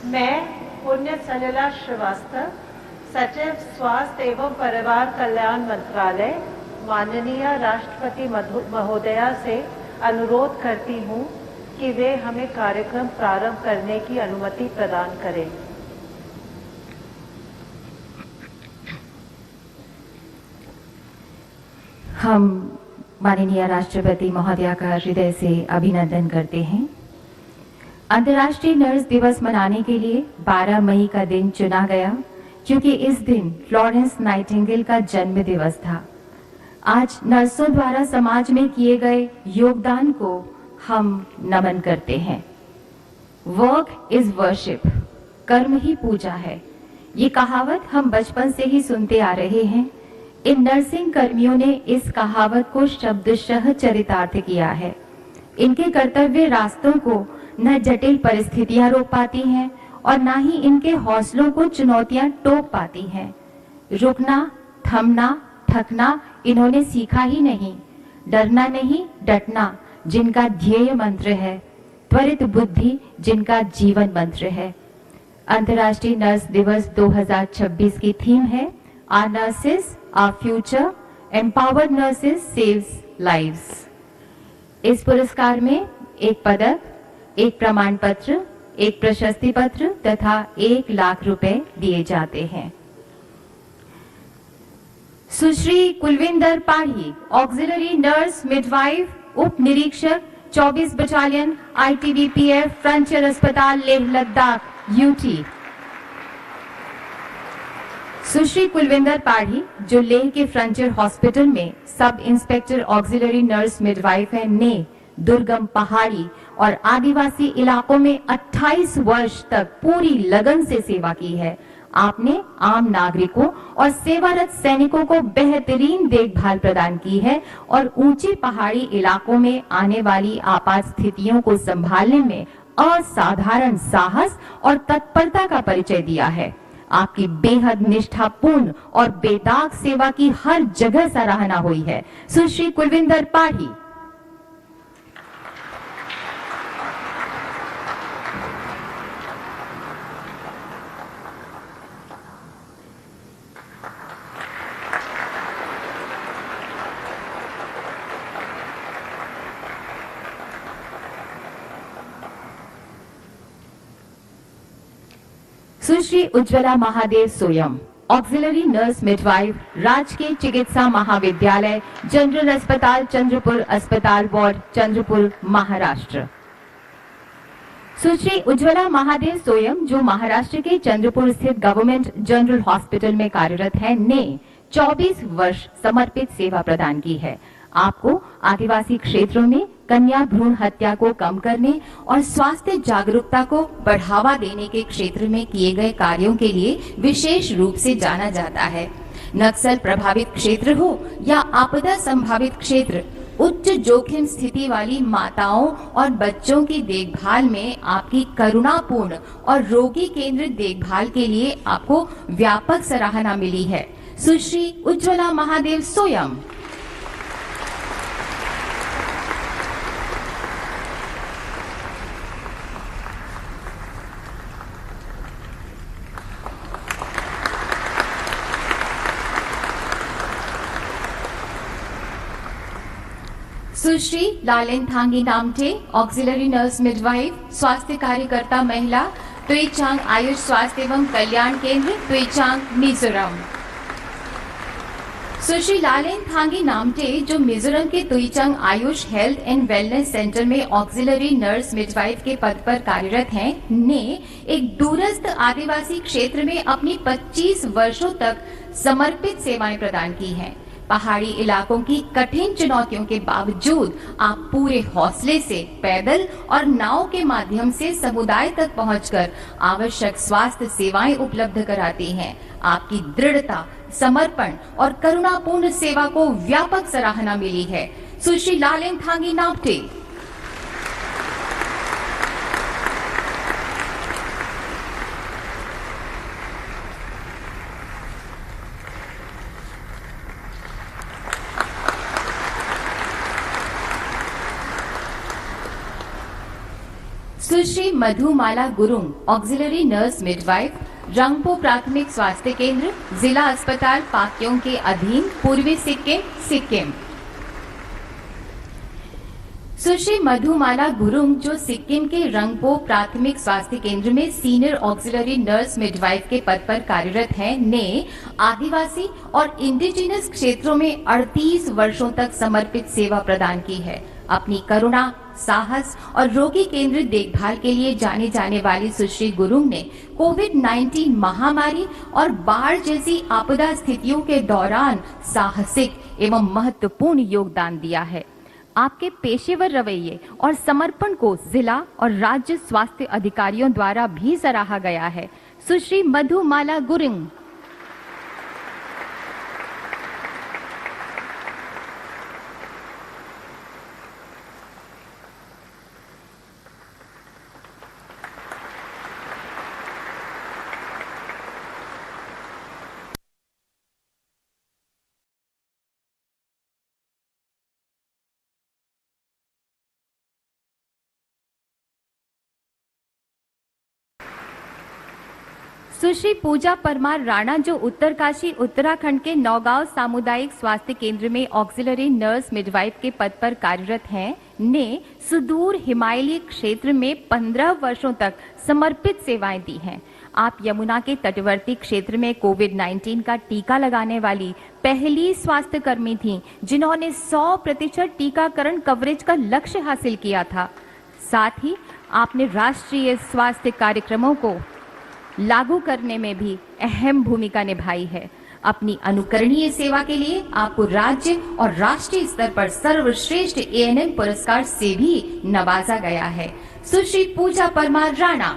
मैं पुण्य सलिला श्रीवास्तव, सचिव स्वास्थ्य एवं परिवार कल्याण मंत्रालय, माननीय राष्ट्रपति महोदया से अनुरोध करती हूं कि वे हमें कार्यक्रम प्रारंभ करने की अनुमति प्रदान करें। हम माननीय राष्ट्रपति महोदया का हृदय से अभिनंदन करते हैं। अंतर्राष्ट्रीय नर्स दिवस मनाने के लिए 12 मई का दिन चुना गया क्योंकि इस दिन फ्लोरेंस नाइटिंगेल का जन्म दिवस था। आज नर्सों द्वारा समाज में किए गए योगदान को हम नमन करते हैं। वर्क इज वर्शिप, कर्म ही पूजा है। ये कहावत हम बचपन से ही सुनते आ रहे हैं। इन नर्सिंग कर्मियों ने इस कहावत को शब्दशः चरितार्थ किया है। इनके कर्तव्य रास्तों को न जटिल परिस्थितियां रोक पाती हैं और न ही इनके हौसलों को चुनौतियां टोक पाती हैं। रुकना, थमना, थकना इन्होंने सीखा ही नहीं। डरना नहीं, डटना जिनका ध्येय मंत्र है। त्वरित बुद्धि जिनका जीवन मंत्र है। अंतर्राष्ट्रीय नर्स दिवस 2026 की थीम है our nurses, our future, empowered nurses saves lives. इस पुरस्कार में एक पदक, एक प्रमाण पत्र, एक प्रशस्ति पत्र तथा 1 लाख रुपए दिए जाते हैं। Sushri Kulwinder Padhi, auxiliary nurse midwife, उप निरीक्षक 24 बटालियन ITBPF फ्रंटियर अस्पताल लेह लद्दाख यूटी। सुश्री कुलविंदर पाढ़ी जो लेह के फ्रंटियर हॉस्पिटल में sub inspector auxiliary nurse midwife है, ने दुर्गम पहाड़ी और आदिवासी इलाकों में 28 वर्ष तक पूरी लगन से सेवा की है। आपने आम नागरिकों और सेवारत सैनिकों को बेहतरीन देखभाल प्रदान की है और ऊंचे पहाड़ी इलाकों में आने वाली आपात स्थितियों को संभालने में असाधारण साहस और तत्परता का परिचय दिया है। आपकी बेहद निष्ठापूर्ण और बेदाग सेवा की हर जगह सराहना हुई है। Sushri Kulwinder Padhi. Sushri Ujjwala Mahadev Soyam, auxiliary nurse midwife, राजकीय चिकित्सा महाविद्यालय, जनरल अस्पताल चंद्रपुर अस्पताल वार्ड, चंद्रपुर, महाराष्ट्र। सुश्री उज्ज्वला महादेव सोयम जो महाराष्ट्र के चंद्रपुर स्थित गवर्नमेंट जनरल हॉस्पिटल में कार्यरत है, ने 24 वर्ष समर्पित सेवा प्रदान की है। आपको आदिवासी क्षेत्रों में कन्या भ्रूण हत्या को कम करने और स्वास्थ्य जागरूकता को बढ़ावा देने के क्षेत्र में किए गए कार्यों के लिए विशेष रूप से जाना जाता है। नक्सल प्रभावित क्षेत्र हो या आपदा संभावित क्षेत्र, उच्च जोखिम स्थिति वाली माताओं और बच्चों की देखभाल में आपकी करुणापूर्ण और रोगी केंद्रित देखभाल के लिए आपको व्यापक सराहना मिली है। सुश्री उज्ज्वला महादेव सोयम। सुश्री लालेनथांगी नामटे, ऑक्सिलरी नर्स मिडवाइफ, स्वास्थ्य कार्यकर्ता महिला, तुईचांग आयुष स्वास्थ्य एवं कल्याण केंद्र, तुईचांग, मिजोरम। सुश्री लालेनथांगी नामटे जो मिजोरम के Tuichang Ayush health and wellness centre में ऑक्सिलरी नर्स मिडवाइफ के पद पर कार्यरत हैं, ने एक दूरस्थ आदिवासी क्षेत्र में अपनी 25 वर्षों तक समर्पित सेवाएं प्रदान की हैं। पहाड़ी इलाकों की कठिन चुनौतियों के बावजूद आप पूरे हौसले से पैदल और नाव के माध्यम से समुदाय तक पहुंचकर आवश्यक स्वास्थ्य सेवाएं उपलब्ध कराती हैं। आपकी दृढ़ता, समर्पण और करुणापूर्ण सेवा को व्यापक सराहना मिली है। Sushri Lalenthangi Namte. Sushri Madhumala Gurung, auxiliary nurse midwife, Rangpo प्राथमिक स्वास्थ्य केंद्र, जिला अस्पताल पाक्योंग के अधीन, पूर्वी सिक्किम, सिक्किम। सुश्री मधुमाला गुरुंग, जो सिक्किम के रंगपो प्राथमिक स्वास्थ्य केंद्र में सीनियर ऑक्सिलरी नर्स मिडवाइफ के पद पर कार्यरत हैं, ने आदिवासी और इंडिजिनस क्षेत्रों में 38 वर्षों तक समर्पित सेवा प्रदान की है। अपनी करुणा, साहस और रोगी केंद्रित देखभाल के लिए जाने जाने वाली सुश्री गुरुंग ने कोविड-19 महामारी और बाढ़ जैसी आपदा स्थितियों के दौरान साहसिक एवं महत्वपूर्ण योगदान दिया है। आपके पेशेवर रवैये और समर्पण को जिला और राज्य स्वास्थ्य अधिकारियों द्वारा भी सराहा गया है। सुश्री मधुमाला गुरुंग। सुश्री पूजा परमार राणा, जो उत्तरकाशी उत्तराखंड के नौगांव सामुदायिक स्वास्थ्य केंद्र में ऑक्सिलरी नर्स मिडवाइफ के पद पर कार्यरत हैं, ने सुदूर हिमालयी क्षेत्र में 15 वर्षों तक समर्पित सेवाएं दी हैं। आप यमुना के तटवर्ती क्षेत्र में कोविड-19 का टीका लगाने वाली पहली स्वास्थ्य कर्मी थीं, जिन्होंने 100% टीकाकरण कवरेज का लक्ष्य हासिल किया था। साथ ही आपने राष्ट्रीय स्वास्थ्य कार्यक्रमों को लागू करने में भी अहम भूमिका निभाई है। अपनी अनुकरणीय सेवा के लिए आपको राज्य और राष्ट्रीय स्तर पर सर्वश्रेष्ठ एएनएम पुरस्कार से भी नवाजा गया है। Sushri Pooja Parmar Rana.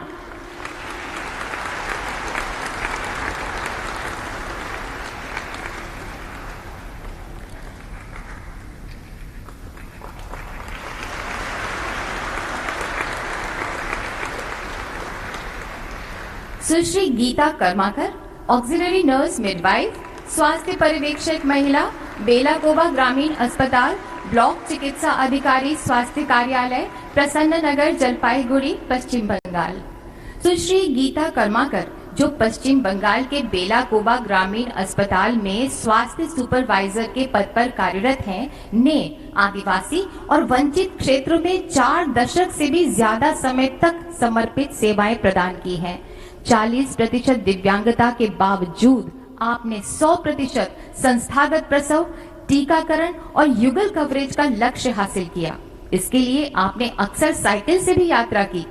Sushri Geeta Karmakar, auxiliary nurse midwife, स्वास्थ्य पर्यवेक्षक महिला, बेलाकोबा ग्रामीण अस्पताल, ब्लॉक चिकित्सा अधिकारी स्वास्थ्य कार्यालय, प्रसन्न नगर, जलपाईगुड़ी, पश्चिम बंगाल। सुश्री गीता कर्माकर, जो पश्चिम बंगाल के बेलाकोबा ग्रामीण अस्पताल में स्वास्थ्य सुपरवाइजर के पद पर कार्यरत हैं, ने आदिवासी और वंचित क्षेत्रों में 4 दशक से भी ज्यादा समय तक समर्पित सेवाएं प्रदान की हैं। 40% दिव्यांगता के बावजूद आपने 100% संस्थागत प्रसव, टीकाकरण और युगल कवरेज का लक्ष्य हासिल किया। इसके लिए आपने अक्सर साइकिल से भी यात्रा की।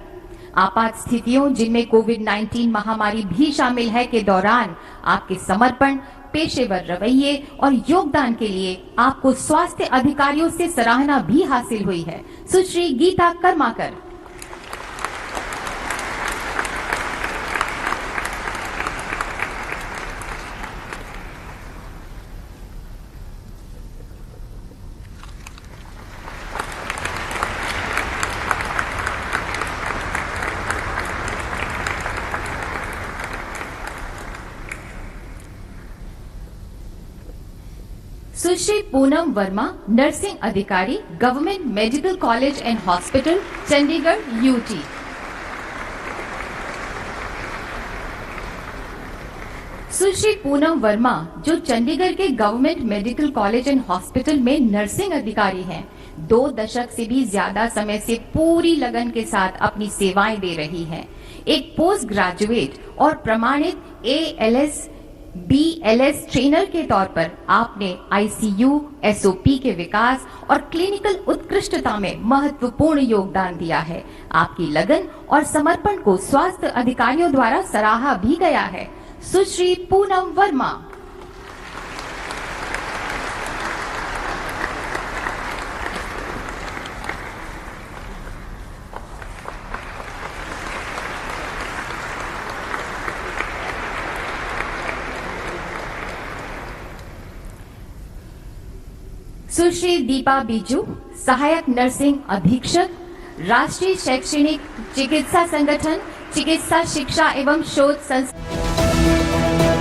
आपात स्थितियों, जिनमें कोविड-19 महामारी भी शामिल है, के दौरान आपके समर्पण, पेशेवर रवैये और योगदान के लिए आपको स्वास्थ्य अधिकारियों से सराहना भी हासिल हुई है। सुश्री गीता कर्माकर। सुश्री पूनम वर्मा, नर्सिंग अधिकारी, government medical college and hospital, Chandigarh, UT. Sushri Poonam Verma, जो चंडीगढ़ के government medical college and hospital में नर्सिंग अधिकारी हैं, 2 दशक से भी ज्यादा समय से पूरी लगन के साथ अपनी सेवाएं दे रही हैं। एक पोस्ट ग्रेजुएट और प्रमाणित ALS BLS ट्रेनर के तौर पर आपने ICU SOP के विकास और क्लिनिकल उत्कृष्टता में महत्वपूर्ण योगदान दिया है। आपकी लगन और समर्पण को स्वास्थ्य अधिकारियों द्वारा सराहा भी गया है। सुश्री पूनम वर्मा। सुश्री दीपा बीजू, सहायक नर्सिंग अधीक्षक, राष्ट्रीय शैक्षणिक चिकित्सा संगठन, चिकित्सा शिक्षा एवं शोध संस्थान।